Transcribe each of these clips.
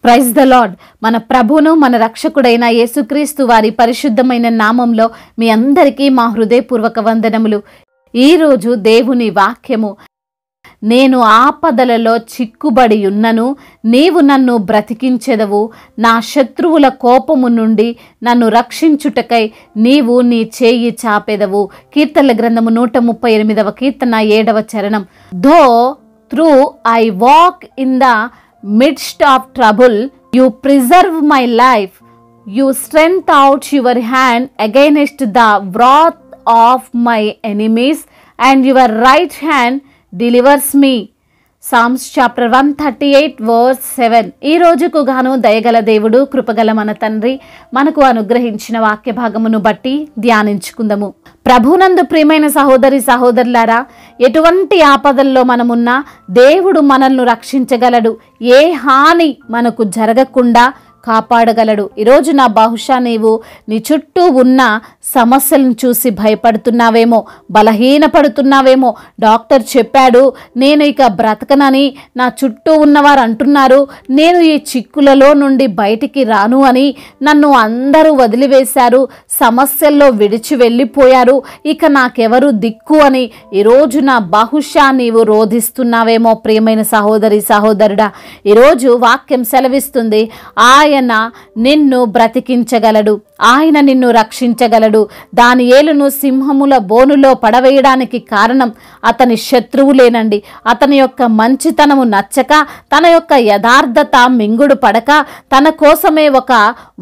Praise the lord. మన ప్రభువును మన రక్షకుడైన యేసుక్రీస్తు వారి పరిశుద్ధమైన నామంలో మీ అందరికీ మా హృదయపూర్వక వందనములు. ఈరోజు దేవుని వాక్యము, నేను ఆపదలలో చిక్కుబడి ఉన్నను, నీవు నన్ను బ్రతికించెదవు, నా శత్రువుల కోపము నుండి నన్ను రక్షించుటకై నీవు నీ చేయి చాపెదవు. కీర్తనల గ్రంథము 138వ కీర్తన 7వ చరణం. Though through I walk in the midst of trouble, you preserve my life, you stretch out your hand against the wrath of my enemies, and your right hand delivers me. Psalms chapter 138 verse 7. ఈ రోజుకు గాను దయగల దేవుడు, కృపగల మన తండ్రి మనకు అనుగ్రహించిన వాక్య భాగమును బట్టి ధ్యానించుకుందాము. ప్రభునందు ప్రియమైన సహోదరి సహోదరులారా, ఎటువంటి ఆపదల్లో మనమున్నా దేవుడు మనల్ని రక్షించగలడు. ఏ హాని మనకు జరగకుండా కాపాడగలడు. ఈరోజు బహుశా నీవు నీ చుట్టూ ఉన్న సమస్యలను చూసి భయపడుతున్నావేమో, బలహీనపడుతున్నావేమో. డాక్టర్ చెప్పాడు నేను ఇక బ్రతకనని, నా చుట్టూ ఉన్నవారు అంటున్నారు నేను ఈ చిక్కులలో నుండి బయటికి రాను అని, నన్ను అందరూ వదిలివేశారు, సమస్యల్లో విడిచి వెళ్ళిపోయారు, ఇక నాకెవరు దిక్కు అని ఈరోజు బహుశా నీవు రోధిస్తున్నావేమో. ప్రియమైన సహోదరి సహోదరుడా, ఈరోజు వాక్యం సెలవిస్తుంది, ఆయన నిన్ను బ్రతికించగలడు, ఆయన నిన్ను రక్షించగలడు. దానియేలును సింహముల బోనులో పడవేయడానికి కారణం అతని శత్రువులేనండి. అతని యొక్క మంచితనము నచ్చక, తన యొక్క యథార్థత మింగుడు పడక, తన కోసమే ఒక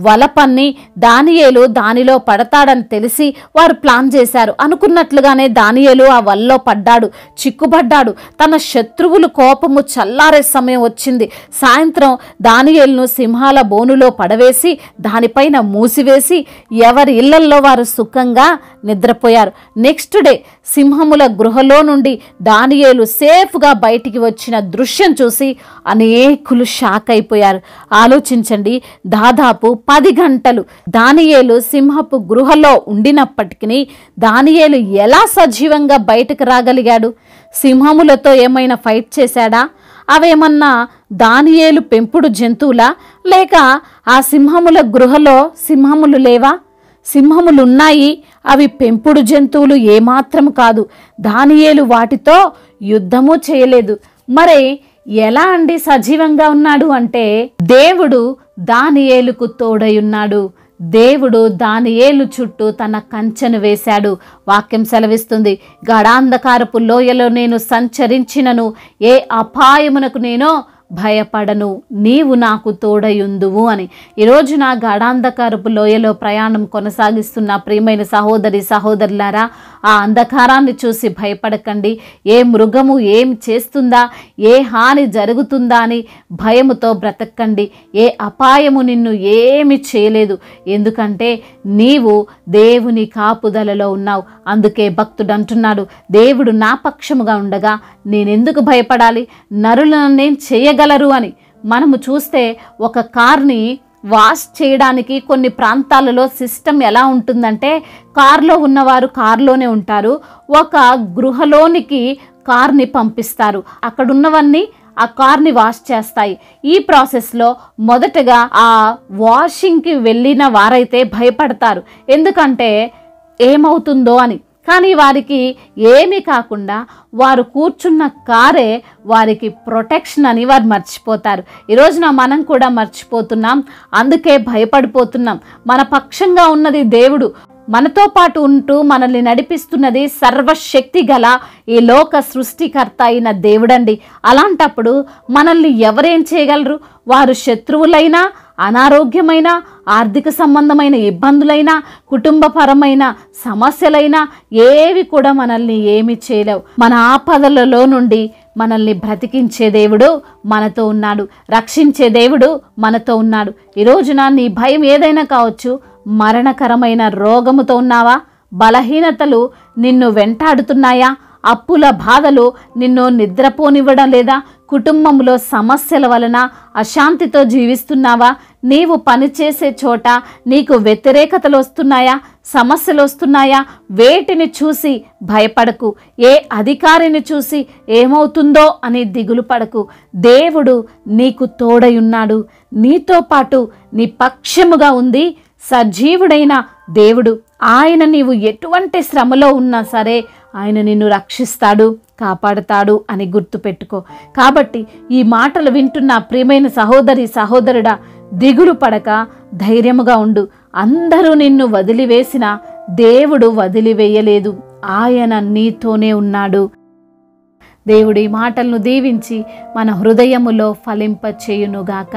వలపన్ని దానియేలు దానిలో పడతాడని తెలిసి వారు ప్లాన్ చేశారు. అనుకున్నట్లుగానే దానియేలు ఆ వలలో పడ్డాడు, చిక్కుబడ్డాడు. తన శత్రువులు కోపము చల్లారే సమయం వచ్చింది. సాయంత్రం దానియేలును సింహాల బోనులో పడవేసి దానిపైన మూసివేసి ఎవరి ఇళ్లల్లో వారు సుఖంగా నిద్రపోయారు. నెక్స్ట్ డే సింహముల గృహలో నుండి దానియేలు సేఫ్గా బయటికి వచ్చిన దృశ్యం చూసి అనేకులు షాక్ అయిపోయారు. ఆలోచించండి, దాదాపు 10 గంటలు దానియేలు సింహపు గృహలో ఉండినప్పటికీ దానియేలు ఎలా సజీవంగా బయటకు రాగలిగాడు? సింహములతో ఏమైనా ఫైట్ చేశాడా? అవేమన్నా దానియేలు పెంపుడు జంతువులా, లేక ఆ సింహముల గృహలో సింహములు లేవా? సింహములు ఉన్నాయి, అవి పెంపుడు జంతువులు ఏమాత్రం కాదు. దానియేలు వాటితో యుద్ధము చేయలేదు. మరి ఎలా అండి సజీవంగా ఉన్నాడు అంటే, దేవుడు దానియేలుకు తోడై ఉన్నాడు. దేవుడు దానియేలు చుట్టూ తన కంచెను వేశాడు. వాక్యం సెలవిస్తుంది, గాఢాంధకారపు లోయలో నేను సంచరించినను ఏ అపాయమునకు నేను భయపడను, నీవు నాకు తోడయుందువు అని. ఈరోజు గాఢాంధకారపు లోయలో ప్రయాణం కొనసాగిస్తున్న ప్రియమైన సహోదరి సహోదరులారా, ఆ అంధకారాన్ని చూసి భయపడకండి. ఏ మృగము ఏం చేస్తుందా, ఏ హాని జరుగుతుందా అని భయముతో బ్రతకండి. ఏ అపాయము నిన్ను ఏమి చేయలేదు, ఎందుకంటే నీవు దేవుని కాపుదలలో ఉన్నావు. అందుకే భక్తుడు అంటున్నాడు, దేవుడు నా పక్షముగా ఉండగా నేనెందుకు భయపడాలి, నరులను నేను చేయగలరు అని. మనము చూస్తే ఒక కార్ని వాష్ చేయడానికి కొన్ని ప్రాంతాలలో సిస్టమ్ ఎలా ఉంటుందంటే, కార్లో ఉన్నవారు కార్లోనే ఉంటారు, ఒక గృహలోనికి కార్ని పంపిస్తారు, అక్కడున్నవన్నీ ఆ కార్ని వాష్ చేస్తాయి. ఈ ప్రాసెస్లో మొదటగా ఆ వాషింగ్కి వెళ్ళిన వారైతే భయపడతారు, ఎందుకంటే ఏమవుతుందో అని. కానీ వారికి ఏమీ కాకుండా వారు కూర్చున్న కారే వారికి ప్రొటెక్షన్ అని వారు మర్చిపోతారు. ఈరోజున మనం కూడా మర్చిపోతున్నాం, అందుకే భయపడిపోతున్నాం. మన పక్షంగా ఉన్నది దేవుడు, మనతో పాటు ఉంటూ మనల్ని నడిపిస్తున్నది సర్వశక్తి గల ఈ లోక సృష్టికర్త అయిన దేవుడండి. అలాంటప్పుడు మనల్ని ఎవరేం చేయగలరు? వారు శత్రువులైనా, అనారోగ్యమైన, ఆర్థిక సంబంధమైన ఇబ్బందులైనా, కుటుంబపరమైన సమస్యలైనా ఏవి కూడా మనల్ని ఏమి చేయలేవు. మన ఆపదలలో నుండి మనల్ని బ్రతికించే దేవుడు మనతో ఉన్నాడు, రక్షించే దేవుడు మనతో ఉన్నాడు. ఈరోజున నీ భయం ఏదైనా కావచ్చు. మరణకరమైన రోగముతో ఉన్నావా? బలహీనతలు నిన్ను వెంటాడుతున్నాయా? అప్పుల బాధలు నిన్ను నిద్రపోనివ్వడం లేదా? కుటుంబంలో సమస్యల వలన అశాంతితో జీవిస్తున్నావా? నీవు పనిచేసే చోట నీకు వ్యతిరేకతలు వస్తున్నాయా? సమస్యలు వస్తున్నాయా? వేటిని చూసి భయపడకు. ఏ అధికారిని చూసి ఏమవుతుందో అని దిగులు పడకు. దేవుడు నీకు తోడై ఉన్నాడు. నీతో పాటు నీ పక్షముగా ఉంది సజీవుడైన దేవుడు. ఆయన నీవు ఎటువంటి శ్రమలో ఉన్నా సరే ఆయన నిన్ను రక్షిస్తాడు, కాపాడుతాడు అని గుర్తుపెట్టుకో. కాబట్టి ఈ మాటలు వింటున్న ప్రియమైన సహోదరి సహోదరుడా, దిగులు పడక ధైర్యముగా ఉండు. అందరూ నిన్ను వదిలివేసినా దేవుడు వదిలివేయలేదు. ఆయన నీతోనే ఉన్నాడు. దేవుడి మాటలను దీవించి మన హృదయములో ఫలింపచేయునుగాక.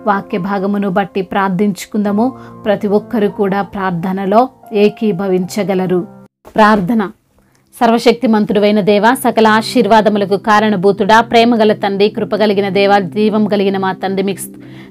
వాక్య భాగమును బట్టి ప్రార్థించుకుందాము. ప్రతి ఒక్కరు కూడా ప్రార్థనలో ఏకీభవించగలరు. ప్రార్థన. సర్వశక్తిమంతుడైన దేవ, సకల ఆశీర్వాదములకు కారణభూతుడా, ప్రేమగల తండ్రి, కృపగలిగిన దేవ, జీవం కలిగిన మా తండ్రి, మీకు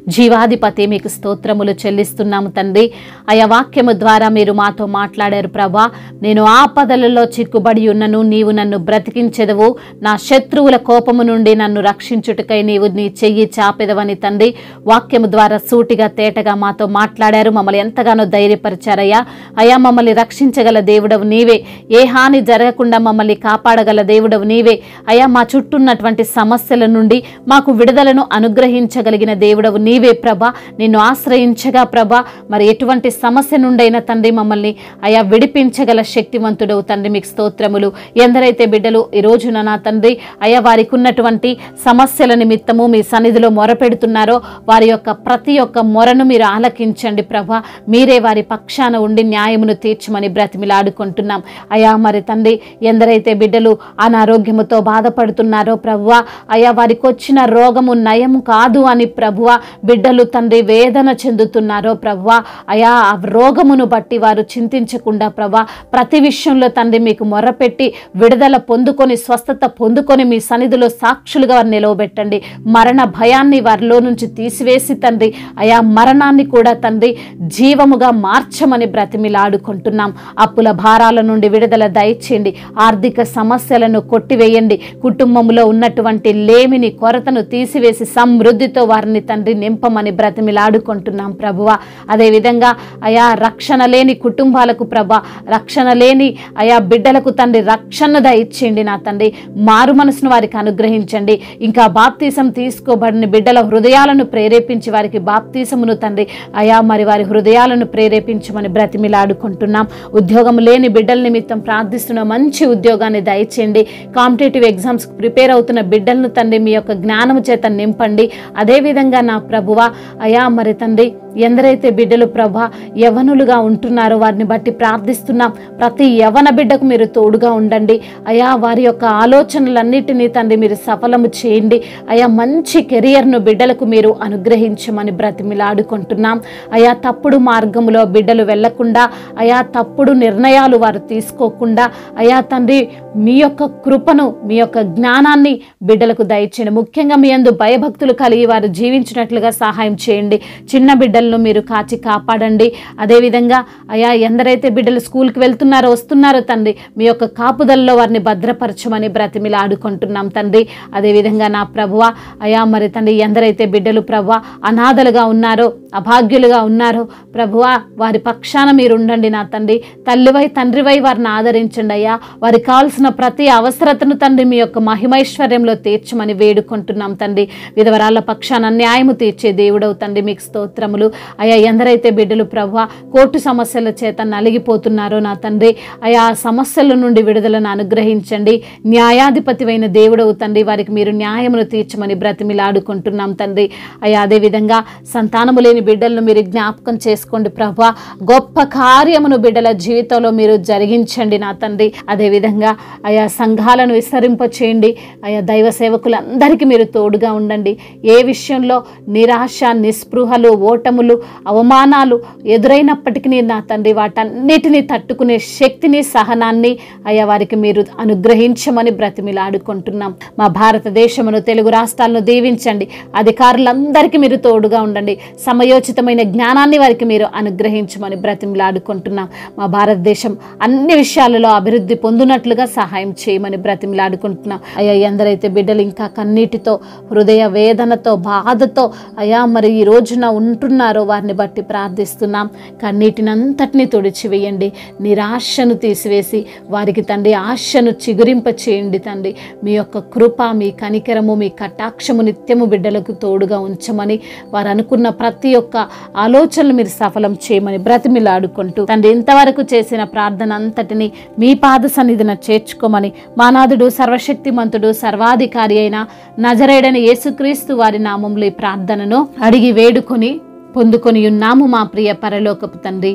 జీవాధిపతి, మీకు స్తోత్రములు చెల్లిస్తున్నాము తండ్రి. ఆయా వాక్యము ద్వారా మీరు మాతో మాట్లాడారు ప్రభా. నేను ఆపదలలో చిక్కుబడి ఉన్నను, నీవు నన్ను బ్రతికించెదవు. నా శత్రువుల కోపము నుండి నన్ను రక్షించుటకై నీవు నీ చెయ్యి చాపెదవని తండ్రి వాక్యము ద్వారా సూటిగా తేటగా మాతో మాట్లాడారు. మమ్మల్ని ఎంతగానో ధైర్యపరిచారయ్యా. అయా, మమ్మల్ని రక్షించగల దేవుడవు నీవే. ఏ హాని జరగకుండా మమ్మల్ని కాపాడగల దేవుడవు నీవే. అయా, మా చుట్టూ ఉన్నటువంటి సమస్యల నుండి మాకు విడుదలను అనుగ్రహించగలిగిన దేవుడవు నీవే ప్రభా. నిన్ను ఆశ్రయించగా ప్రభా, మరి ఎటువంటి సమస్య నుండైనా తండ్రి మమ్మల్ని అయా విడిపించగల శక్తివంతుడవు తండ్రి, మీకు స్తోత్రములు. ఎందరైతే బిడ్డలు ఈ రోజున నా తండ్రి అయా వారికి ఉన్నటువంటి సమస్యల నిమిత్తము మీ సన్నిధిలో మొరపెడుతున్నారో వారి యొక్క ప్రతి ఒక్క మొరను మీరు ఆలకించండి ప్రభా. మీరే వారి పక్షాన ఉండి న్యాయమును తీర్చమని బ్రతిమిలాడుకుంటున్నాం. అయా, మరి తండ్రి ఎందరైతే బిడ్డలు అనారోగ్యముతో బాధపడుతున్నారో ప్రభువా, అయా వారికి వచ్చిన రోగము నయము కాదు అని ప్రభువా బిడ్డలు తండ్రి వేదన చెందుతున్నారో ప్రభువా, అయా ఆ రోగమును బట్టి వారు చింతించకుండా ప్రభా ప్రతి విషయంలో తండ్రి మీకు మొర్రపెట్టి విడుదల పొందుకొని స్వస్థత పొందుకొని మీ సన్నిధిలో సాక్షులుగా వారిని నిలవబెట్టండి. మరణ భయాన్ని వారిలో నుంచి తీసివేసి తండ్రి అయా మరణాన్ని కూడా తండ్రి జీవముగా మార్చమని బ్రతిమిలాడుకుంటున్నాం. అప్పుల భారాల నుండి విడుదల దయచేయండి. ఆర్థిక సమస్యలను కొట్టివేయండి. కుటుంబంలో ఉన్నటువంటి లేమిని కొరతను తీసివేసి సమృద్ధితో వారిని తండ్రి నింపమని బ్రతిమిలాడుకుంటున్నాం ప్రభువా. అదేవిధంగా అయా రక్షణ లేని కుటుంబాలకు ప్రభా, రక్షణ లేని అయా బిడ్డలకు తండ్రి రక్షణ దయచేయండి నా తండ్రి. మారు మనసును వారికి అనుగ్రహించండి. ఇంకా బాప్తీసం తీసుకోబడిన బిడ్డల హృదయాలను ప్రేరేపించి వారికి బాప్తీసమును తండ్రి అయా మరి వారి హృదయాలను ప్రేరేపించమని బ్రతిమిలాడుకుంటున్నాం. ఉద్యోగం లేని బిడ్డల నిమిత్తం ప్రార్థిస్తున్న మంచి ఉద్యోగాన్ని దయచేయండి. కాంపిటేటివ్ ఎగ్జామ్స్ ప్రిపేర్ అవుతున్న బిడ్డలను తండ్రి మీ యొక్క జ్ఞానము చేత నింపండి. అదేవిధంగా నా ప్రభువా అయా మరి తండ్రి ఎందరైతే బిడ్డలు ప్రభా యవనులుగా ఉంటున్నారో వారిని బట్టి ప్రార్థిస్తున్నాం. ప్రతి యవన బిడ్డకు మీరు తోడుగా ఉండండి అయా. వారి యొక్క ఆలోచనలన్నిటినీ తండ్రి మీరు సఫలము చేయండి అయా. మంచి కెరియర్ను బిడ్డలకు మీరు అనుగ్రహించమని బ్రతిమిలాడుకుంటున్నాం అయా. తప్పుడు మార్గంలో బిడ్డలు వెళ్లకుండా అయా, తప్పుడు నిర్ణయాలు వారు తీసుకోకుండా అయా తండ్రి మీ యొక్క కృపను మీ యొక్క జ్ఞానాన్ని బిడ్డలకు దయచేయండి. ముఖ్యంగా మీ యందు భయభక్తులు కలిగి వారు జీవించినట్లుగా సహాయం చేయండి. చిన్న బిడ్డలను మీరు కాచి కాపాడండి. అదేవిధంగా అయా ఎందరైతే బిడ్డలు స్కూల్కి వెళ్తున్నారో వస్తున్నారో తండ్రి మీ యొక్క కాపుదల్లో వారిని భద్రపరచమని బ్రతిమిలాడుకుంటున్నాం తండ్రి. అదేవిధంగా నా ప్రభువా అయా మరి తండ్రి ఎందరైతే బిడ్డలు ప్రభువా అనాథలుగా ఉన్నారో అభాగ్యులుగా ఉన్నారో ప్రభువా వారి పక్షాన మీరు ఉండండి నా తండ్రి. తల్లివై తండ్రివై వారిని ఆదరించండి అయ్యా. వారికి కావాల్సిన ప్రతి అవసరతను తండ్రి మీ యొక్క మహిమైశ్వర్యంలో తీర్చమని వేడుకుంటున్నాం తండ్రి. విధవరాళ్ళ పక్షాన న్యాయము తీర్చే దేవుడవు తండ్రి, మీకు స్తోత్రములు అయా. ఎందరైతే బిడ్డలు ప్రభువా కోర్టు సమస్యల చేత నలిగిపోతున్నారో నా తండ్రి అయా సమస్యల నుండి విడుదలను అనుగ్రహించండి. న్యాయాధిపతివైన దేవుడవు తండ్రి, వారికి మీరు న్యాయమును తీర్చమని బ్రతిమిలాడుకుంటున్నాం తండ్రి అయా. అదేవిధంగా సంతానము లేని బిడ్డలను మీరు జ్ఞాపకం చేసుకోండి ప్రభువా. గొప్ప కార్యమును బిడ్డల జీవితంలో మీరు జరిగించండి నా తండ్రి. అదేవిధంగా అయా సంఘాలను విస్తరింపచేయండి అయా. దైవ సేవకులందరికీ మీరు తోడుగా ఉండండి. ఏ విషయంలో నిరాశ నిస్పృహలు ఓటములు అవమానాలు ఎదురైనప్పటికీ నా తండ్రి వాటన్నిటినీ తట్టుకునే శక్తిని సహనాన్ని అయా వారికి మీరు అనుగ్రహించమని బ్రతిమిలాడుకుంటున్నాం. మా భారతదేశమును తెలుగు రాష్ట్రాలను దీవించండి. అధికారులందరికీ మీరు తోడుగా ఉండండి. సమయోచితమైన జ్ఞానాన్ని వారికి మీరు అనుగ్రహించమని బ్రతిమిలాడుకుంటున్నాం. మా భారతదేశం అన్ని విషయాలలో అభివృద్ధి అభివృద్ధి పొందినట్లుగా సహాయం చేయమని బ్రతిమలాడుకుంటున్నాం అయ్యా. ఎందరైతే బిడ్డలు ఇంకా కన్నీటితో, హృదయ వేదనతో, బాధతో అయ్యా మరి ఈ రోజున ఉంటున్నారో వారిని బట్టి ప్రార్థిస్తున్నాం. కన్నీటినంతటిని తుడిచివేయండి, నిరాశను తీసివేసి వారికి తండ్రి ఆశను చిగురింప చేయండి తండ్రి. మీ యొక్క కృప, మీ కనికరము, మీ కటాక్షము నిత్యము బిడ్డలకు తోడుగా ఉంచమని, వారు అనుకున్న ప్రతి ఒక్క ఆలోచనలు మీరు సఫలం చేయమని బ్రతిమిలాడుకుంటూ తండ్రి ఇంతవరకు చేసిన ప్రార్థన అంతటిని మీ పాద సన్నిధిన చేర్చుకోమని మానాథుడు, సర్వశక్తిమంతుడు, సర్వాధికారి అయిన నజరేయుడైన యేసుక్రీస్తు వారి నామములో ఈ ప్రార్థనను అడిగి వేడుకొని పొందుకొని ఉన్నాము మా ప్రియ పరలోకపు తండ్రి.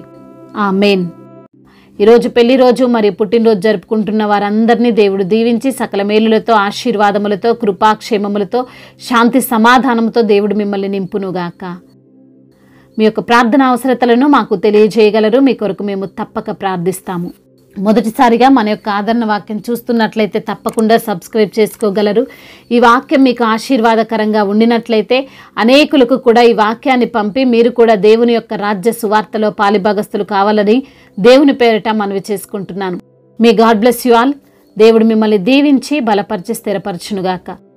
ఆమేన్. ఈరోజు పెళ్లి రోజు మరియు పుట్టినరోజు జరుపుకుంటున్న వారందరినీ దేవుడు దీవించి సకల మేలులతో, ఆశీర్వాదములతో, కృపాక్షేమములతో, శాంతి సమాధానంతో దేవుడు మిమ్మల్ని నింపునుగాక. మీ యొక్క ప్రార్థన అవసరతలను మాకు తెలియజేయగలరు. మీ కొరకు మేము తప్పక ప్రార్థిస్తాము. మొదటిసారిగా మన యొక్క ఆదరణ వాక్యం చూస్తున్నట్లయితే తప్పకుండా సబ్స్క్రైబ్ చేసుకోగలరు. ఈ వాక్యం మీకు ఆశీర్వాదకరంగా ఉండినట్లయితే అనేకులకు కూడా ఈ వాక్యాన్ని పంపి మీరు కూడా దేవుని యొక్క రాజ్య సువార్తలో పాలిభాగస్తులు కావాలని దేవుని పేరిట మనవి చేసుకుంటున్నాను. మీ గాడ్ బ్లెస్ యు ఆల్. దేవుడు మిమ్మల్ని దీవించి బలపరిచి స్థిరపరచునుగాక.